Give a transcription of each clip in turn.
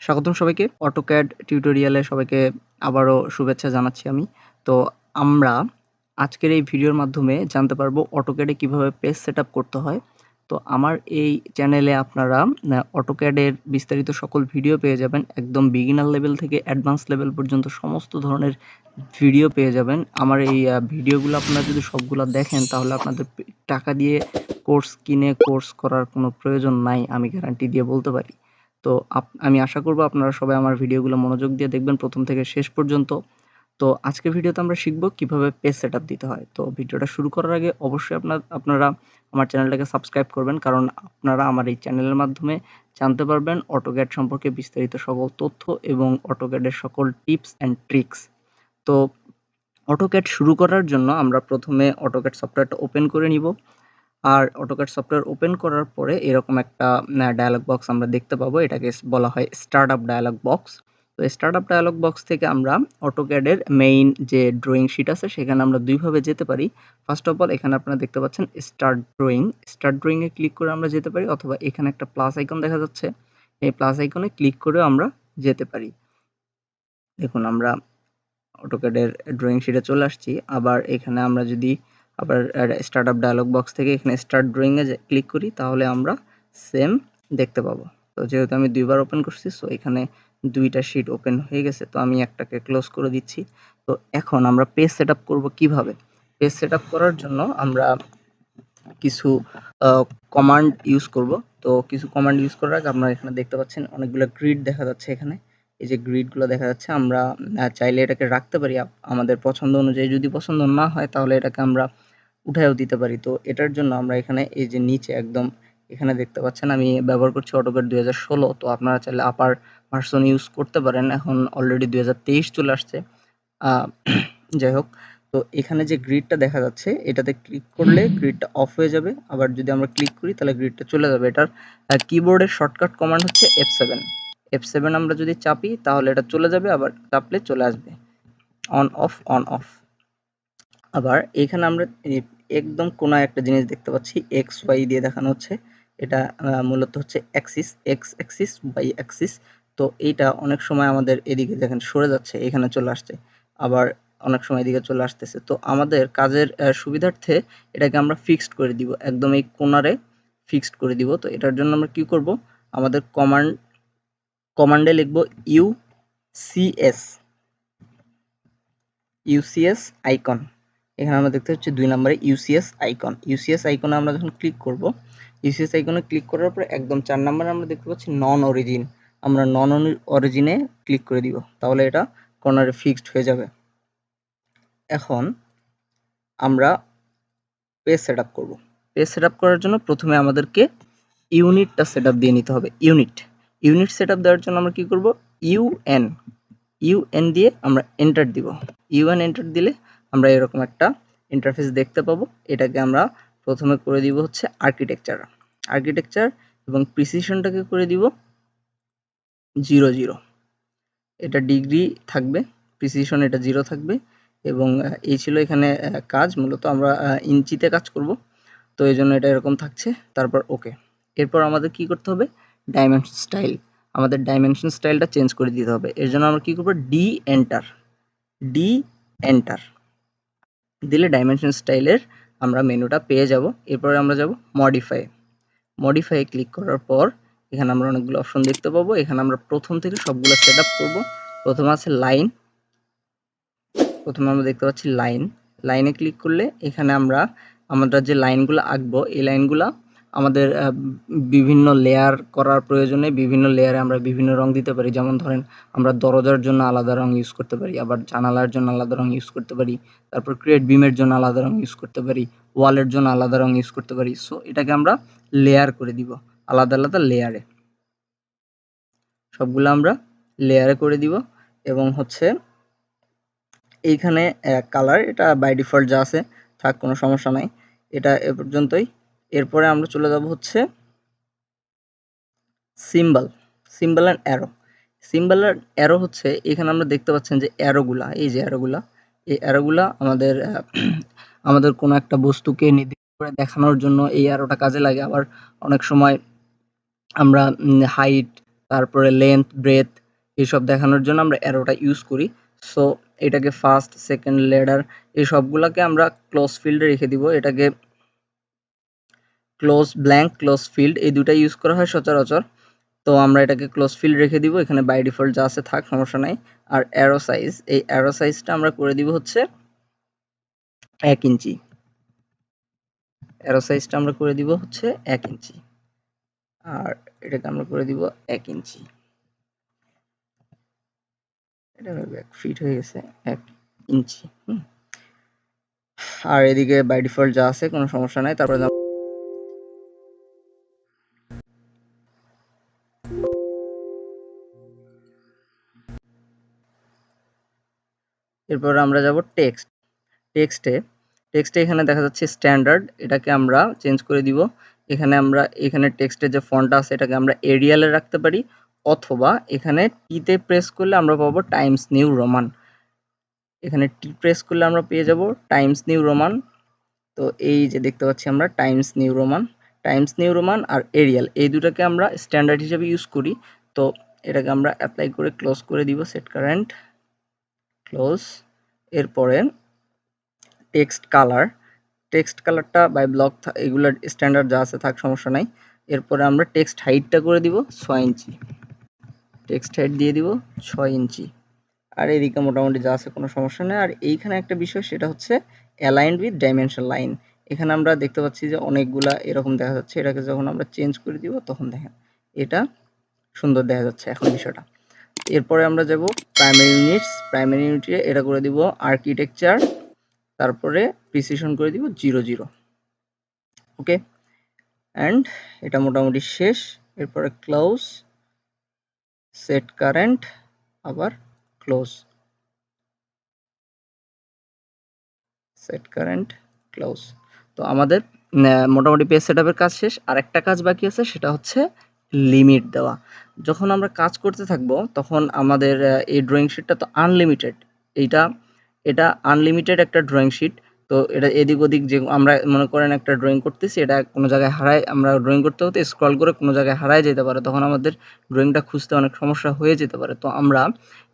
স্বাগতম সবাইকে AutoCAD টিউটোরিয়ালে সবাইকে আবারও শুভেচ্ছা জানাচ্ছি আমি। তো আমরা আজকের এই ভিডিওর মাধ্যমে জানতে পারবো AutoCAD এ কিভাবে পেজ সেটআপ করতে হয়। তো আমার এই চ্যানেলে আপনারা AutoCAD এর বিস্তারিত সকল ভিডিও পেয়ে যাবেন। একদম বিগিনার লেভেল থেকে অ্যাডভান্স লেভেল পর্যন্ত সমস্ত ধরনের ভিডিও পেয়ে যাবেন। আমার এই ভিডিওগুলো আপনারা যদি সবগুলা দেখেন তাহলে আপনাদের টাকা দিয়ে কোর্স কিনে কোর্স করার কোনো প্রয়োজন নাই, আমি গ্যারান্টি দিয়ে বলতে পারি। তো আমি আশা করব আপনারা সবাই আমার ভিডিওগুলো মনোযোগ দিয়ে দেখবেন প্রথম থেকে শেষ পর্যন্ত। তো আজকের ভিডিওতে আমরা শিখব কিভাবে পেজ সেটআপ দিতে হয়। তো ভিডিওটা শুরু করার আগে অবশ্যই আপনারা আমার চ্যানেলটাকে সাবস্ক্রাইব করবেন, কারণ আপনারা আমার এই চ্যানেলের মাধ্যমে জানতে পারবেন AutoCAD সম্পর্কে বিস্তারিত সকল তথ্য এবং AutoCAD এর সকল টিপস অ্যান্ড ট্রিক্স। তো AutoCAD শুরু করার জন্য আমরা প্রথমে AutoCAD সফটওয়্যারটা ওপেন করে নিব। আর AutoCAD সফটওয়্যার ওপেন করার পরে এরকম একটা ডায়ালগ বক্স আমরা দেখতে পাবো। এটাকে বলা হয় স্টার্টআপ ডায়ালগ বক্স। তো স্টার্টআপ ডায়ালগ বক্স থেকে আমরা AutoCAD এর মেইন যে ড্রয়িং শিট আছে সেখানে আমরা দুইভাবে যেতে পারি। ফার্স্ট অফ অল এখানে আপনারা দেখতে পাচ্ছেন স্টার্ট ড্রয়িং। স্টার্ট ড্রয়িং এ ক্লিক করে আমরা যেতে পারি, অথবা এখানে একটা প্লাস আইকন দেখা যাচ্ছে, এই প্লাস আইকনে ক্লিক করেও আমরা যেতে পারি। দেখুন আমরা AutoCAD এর ড্রয়িং শিটে চলে আসছি। আবার এখানে আমরা যদি আবার স্টার্টআপ ডায়ালগ বক্স থেকে এখানে স্টার্ট ড্রয়িং এ ক্লিক করি তাহলে আমরা সেম দেখতে পাবো। তো যেহেতু আমি দুইবার ওপেন করছি, সো এখানে দুইটা শিট ওপেন হয়ে গেছে, তো আমি একটাকে ক্লোজ করে দিচ্ছি। তো এখন আমরা পেজ সেটআপ করব কিভাবে? পেজ সেটআপ করার জন্য আমরা কিছু কমান্ড ইউজ করব। তো কিছু কমান্ড ইউজ করার আগে আপনারা এখানে দেখতে পাচ্ছেন অনেকগুলো গ্রিড দেখা যাচ্ছে এখানে। এই যে গ্রিডগুলো দেখা যাচ্ছে, আমরা চাইলে এটাকে রাখতে পারি আমাদের পছন্দ অনুযায়ী। যদি পছন্দ না হয় তাহলে এটাকে আমরা উঠায়ও দিতে পারি। তো এটার জন্য আমরা এখানে এই যে নিচে একদম এখানে দেখতে পাচ্ছেন আমি ব্যবহার করছি AutoCAD 2016। তো আপনারা চাইলে আপার ভার্সন ইউজ করতে পারেন। এখন অলরেডি 2023 চলে আসছে। যাই হোক, তো এখানে যে গ্রিডটা দেখা যাচ্ছে এটাতে ক্লিক করলে গ্রিডটা অফ হয়ে যাবে। আবার যদি আমরা ক্লিক করি তাহলে গ্রিডটা চলে যাবে। এটার কিবোর্ডের শর্টকাট কমান্ড হচ্ছে F7। F7 আমরা যদি চাপি তাহলে এটা চলে যাবে, আবার চাপলে চলে আসবে। On of on of. আবার এখানে আমরা একদম কোনায় একটা জিনিস দেখতে পাচ্ছি, এক্স ওয়াই দিয়ে দেখানো হচ্ছে। এটা মূলত হচ্ছে axis, X axis, Y axis. তো এইটা অনেক সময় আমাদের এদিকে দেখেন সরে যাচ্ছে, এখানে চলে আসছে, আবার অনেক সময় এদিকে চলে আসতেছে। তো আমাদের কাজের সুবিধার্থে এটাকে আমরা ফিক্সড করে দিব, একদম এই কোনারে ফিক্সড করে দিব। তো এটার জন্য আমরা কি করব, আমাদের কমান্ডে লিখব ইউসিএস, ইউসিএস আইকন। এখানে আমরা দেখতে পাচ্ছি 2 নম্বরে ইউসিএস আইকন। ইউসিএস আইকনে আমরা যখন ক্লিক করব, ইউসিএস আইকনে ক্লিক করার পরে একদম 4 নম্বরে আমরা দেখতে পাচ্ছি নন অরিজিন। আমরা নন অরিজিনে ক্লিক করে দিব, তাহলে এটা কর্নারে ফিক্সড হয়ে যাবে। এখন আমরা পেজ সেটআপ করব। পেজ সেটআপ করার জন্য প্রথমে আমাদেরকে ইউনিটটা সেটআপ দিয়ে নিতে হবে। ইউনিট সেটআপ দেওয়ার জন্য আমরা কি করব, ইউএন দিয়ে আমরা এন্টার দিব। ইউএন এন্টার দিলে আমরা এরকম একটা ইন্টারফেস দেখতে পাবো। এটাকে আমরা প্রথমে করে দিব হচ্ছে আর্কিটেকচার এবং প্রিসিশনটাকে করে দিব 00। এটা ডিগ্রি থাকবে, প্রিসিশন এটা 0 থাকবে। এবং এই ছিল এখানে কাজ, মূলত আমরা ইঞ্চিতে কাজ করব, তো এই জন্য এটা এরকম থাকছে। তারপর ওকে। এরপর আমাদের কি করতে হবে, ডাইমেনশন স্টাইল, আমাদের ডাইমেনশন স্টাইলটা চেঞ্জ করে দিতে হবে। এর জন্য আমরা কি করব, ডি এন্টার দিলে ডাইমেনশন স্টাইলের আমরা মেনুটা পেয়ে যাব। এরপরে আমরা যাব মডিফাই ক্লিক করার পর এখানে আমরা অনেকগুলো অপশন দেখতে পাবো। এখানে আমরা প্রথম থেকে সবগুলো সেট আপ করবো। প্রথমে আছে লাইন, প্রথমে আমরা দেখতে পাচ্ছি লাইনে ক্লিক করলে এখানে আমরা যে লাইনগুলো আঁকবো এই লাইনগুলা আমাদের বিভিন্ন লেয়ার করার প্রয়োজনে বিভিন্ন লেয়ারে আমরা বিভিন্ন রং দিতে পারি। যেমন ধরেন আমরা দরজার জন্য আলাদা রং ইউজ করতে পারি, আবার জানালার জন্য আলাদা রং ইউজ করতে পারি, তারপর ক্রিয়েট বিমের জন্য আলাদা রং ইউজ করতে পারি, ওয়ালের জন্য আলাদা রং ইউজ করতে পারি। সো এটাকে আমরা লেয়ার করে দিব, আলাদা আলাদা লেয়ারে সবগুলো আমরা লেয়ারে করে দিব। এবং হচ্ছে এইখানে কালার এটা বাই ডিফল্ট যা আছে থাক, কোনো সমস্যা নাই, এটা এ পর্যন্তই। এরপরে আমরা চলে যাব হচ্ছে সিম্বল অ্যান্ড অ্যারো হচ্ছে এখানে আমরা দেখতে পাচ্ছেন যে অ্যারোগুলা, এই যে এই অ্যারোগুলা আমাদের কোনো একটা বস্তুকে নির্দিষ্ট করে দেখানোর জন্য এই অ্যারোটা কাজে লাগে। আবার অনেক সময় আমরা হাইট তারপরে লেন্থ, ব্রেথ এসব দেখানোর জন্য আমরা অ্যারোটা ইউজ করি। সো এটাকে ফার্স্ট, সেকেন্ড, ল্যাডার এই সবগুলাকে আমরা ক্লোজ ফিল্ডে রেখে দিব। এটাকে ক্লোজ ব্ল্যাঙ্ক, ক্লোজ ফিল্ড এই দুটাই ইউজ করা হয় সচরাচর। তো আমরা এটাকে ক্লোজ ফিল্ড রেখে দিব। এখানে বাই ডিফল্ট যা আছে থাক, সমস্যা নাই। আর অ্যারো সাইজ, এই অ্যারো সাইজটা আমরা করে দিব হচ্ছে 1 ইঞ্চি। অ্যারো সাইজটা আমরা করে দিব হচ্ছে 1 ইঞ্চি। আর এটাকে আমরা করে দিব 1 ইঞ্চি। এটা ফিট হয়ে গেছে 1 ইঞ্চি। আর এদিকে বাই ডিফল্ট যা আছে কোনো সমস্যা নাই। তারপরে এরপর আমরা যাব টেক্সট। টেক্সটে এখানে দেখা যাচ্ছে স্ট্যান্ডার্ড, এটাকে আমরা চেঞ্জ করে দিব। এখানে টেক্সটের যে ফন্ট আছে এটাকে আমরা এরিয়ালে রাখতে পারি, অথবা এখানে টিতে প্রেস করলে আমরা পাবো টাইমস নিউ রোমান। এখানে টি প্রেস করলে আমরা পেয়ে যাব টাইমস নিউ রোমান। তো এই যে দেখতে পাচ্ছি আমরা টাইমস নিউ রোমান আর এরিয়াল এই দুটাকে আমরা স্ট্যান্ডার্ড হিসেবে ইউজ করি। তো এটাকে আমরা অ্যাপ্লাই করে ক্লোজ করে দিব, সেট কারেন্ট, ক্লোজ। এরপরে টেক্সট কালারটা বাই ব্লক এগুলোর স্ট্যান্ডার্ড যা আছে থাক, সমস্যা নাই। এরপরে আমরা টেক্সট হাইটটা করে দিব 6 ইঞ্চি। টেক্সট হাইট দিয়ে দিব 6 ইঞ্চি। আর এদিকে মোটামুটি যা আছে কোনো সমস্যা নেই। আর এইখানে একটা বিষয়, সেটা হচ্ছে অ্যালাইন্ড উইথ ডাইমেনশন লাইন। এখানে আমরা দেখতে পাচ্ছি যে অনেকগুলা এরকম দেখা যাচ্ছে। এটাকে যখন আমরা চেঞ্জ করে দিব তখন দেখেন এটা সুন্দর দেখা যাচ্ছে এখন বিষয়টা। এরপরে আমরা যাব প্রাইমারি ইউনিটে এটা করে দিব আর্কিটেকচার, তারপরে প্রিসিশন করে দিব 00। ওকে, অ্যান্ড এটা মোটামুটি শেষ। এরপরে ক্লোজ, সেট কারেন্ট, আবার ক্লোজ, সেট কারেন্ট, ক্লোজ। তো আমাদের মোটামুটি পেজ সেটআপের কাজ শেষ। আর একটা কাজ বাকি আছে, সেটা হচ্ছে লিমিট দেওয়া। যখন আমরা কাজ করতে থাকবো তখন আমাদের এই ড্রয়িং শিটটা তো আনলিমিটেড। এটা আনলিমিটেড একটা ড্রয়িং শিট। তো এটা এদিক ওদিক যে আমরা মনে করেন একটা ড্রয়িং করতেছি, এটা কোনো জায়গায় আমরা ড্রয়িং করতে হতে স্ক্রল করে কোনো জায়গায় হারায় যেতে পারে, তখন আমাদের ড্রয়িংটা খুঁজতে অনেক সমস্যা হয়ে যেতে পারে। তো আমরা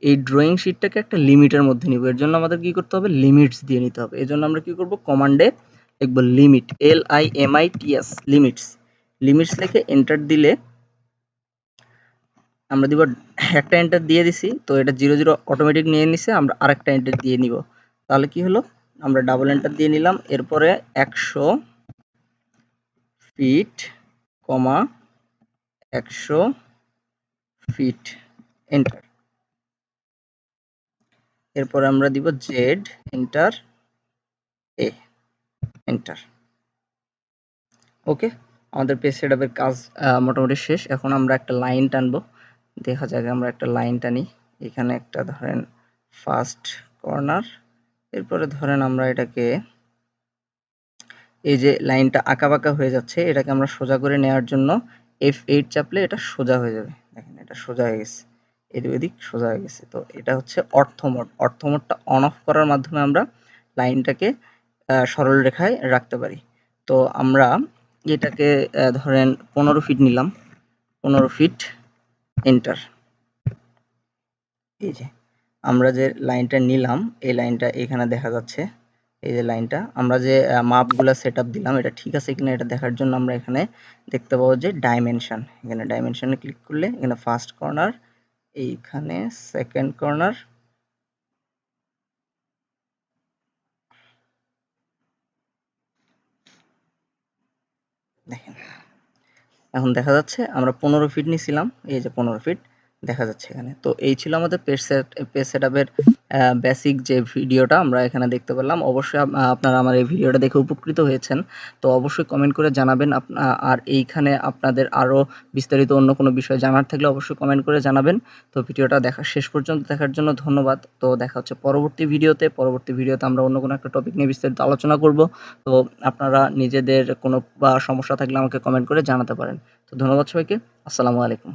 এই ড্রয়িং শিটটাকে একটা লিমিটের মধ্যে নিব। এর জন্য আমাদের কি করতে হবে, লিমিটস দিয়ে নিতে হবে। এর জন্য আমরা কি করব, কমান্ডে লিখব লিমিট, LIMITS, লিমিটস লিখে এন্টার দিলে আমরা দিব একটা এন্টার দিয়ে দিছি। তো এটা 00 অটোমেটিক নিয়ে নিছে, আমরা আরেকটা এন্টার দিয়ে নিব। তাহলে কি হলো, আমরা ডাবল এন্টার দিয়ে নিলাম। এরপরে 100 ফিট, 100 ফিট, এন্টার। এরপরে আমরা দিব জেড, এন্টার, এ, এন্টার। ওকে, আমাদের পেজ সেটআপের কাজ মোটামুটি শেষ। এখন আমরা একটা লাইন টানবো, দেখা যাক। আমরা একটা লাইন টানি, এখানে একটা ধরেন ফার্স্ট কর্নার। এরপরে ধরেন আমরা এটাকে, এই যে লাইনটা আঁকাবাঁকা হয়ে যাচ্ছে, এটাকে আমরা সোজা করে নেওয়ার জন্য F8 চাপলে এটা সোজা হয়ে যাবে। দেখেন এটা সোজা হয়ে গেছে, এদিক ওদিক সোজা হয়ে গেছে। তো এটা হচ্ছে অর্থমোডটা অন অফ করার মাধ্যমে আমরা লাইনটাকে সরল রেখায় রাখতে পারি। তো আমরা এটাকে ধরেন 15 ফিট নিলাম, 15 ফিট, এন্টার। এই যে আমরা যে লাইনটা নিলাম, এই লাইনটা এখানে দেখা যাচ্ছে। এই যে লাইনটা আমরা যে মাপগুলা সেটআপ দিলাম, এটা ঠিক আছে কিনা এটা দেখার জন্য আমরা এখানে দেখতে পাবো যে ডাইমেনশন। এখানে ডাইমেনশনে ক্লিক করলে এখানে ফার্স্ট কর্নার, এইখানে সেকেন্ড কর্নার, দেখেন এখন দেখা যাচ্ছে আমরা 15 ফিট নিছিলাম, এই যে 15 ফিট দেখা যাচ্ছে এখানে। তো এই ছিল আমাদের পেজ সেটআপের বেসিক যে ভিডিওটা আমরা এখানে দেখতে পেলাম। অবশ্যই আপনারা আমার এই ভিডিওটা দেখে উপকৃত হয়েছেন। তো অবশ্যই কমেন্ট করে জানাবেন। আর এইখানে আপনাদের আরও বিস্তারিত অন্য কোনো বিষয় জানার থাকলে অবশ্যই কমেন্ট করে জানাবেন। তো ভিডিওটা শেষ পর্যন্ত দেখার জন্য ধন্যবাদ। তো দেখা হচ্ছে পরবর্তী ভিডিওতে আমরা অন্য কোনো একটা টপিক নিয়ে বিস্তারিত আলোচনা করব। তো আপনারা নিজেদের কোনো সমস্যা থাকলে আমাকে কমেন্ট করে জানাতে পারেন। তো ধন্যবাদ সবাইকে। আসসালামু আলাইকুম।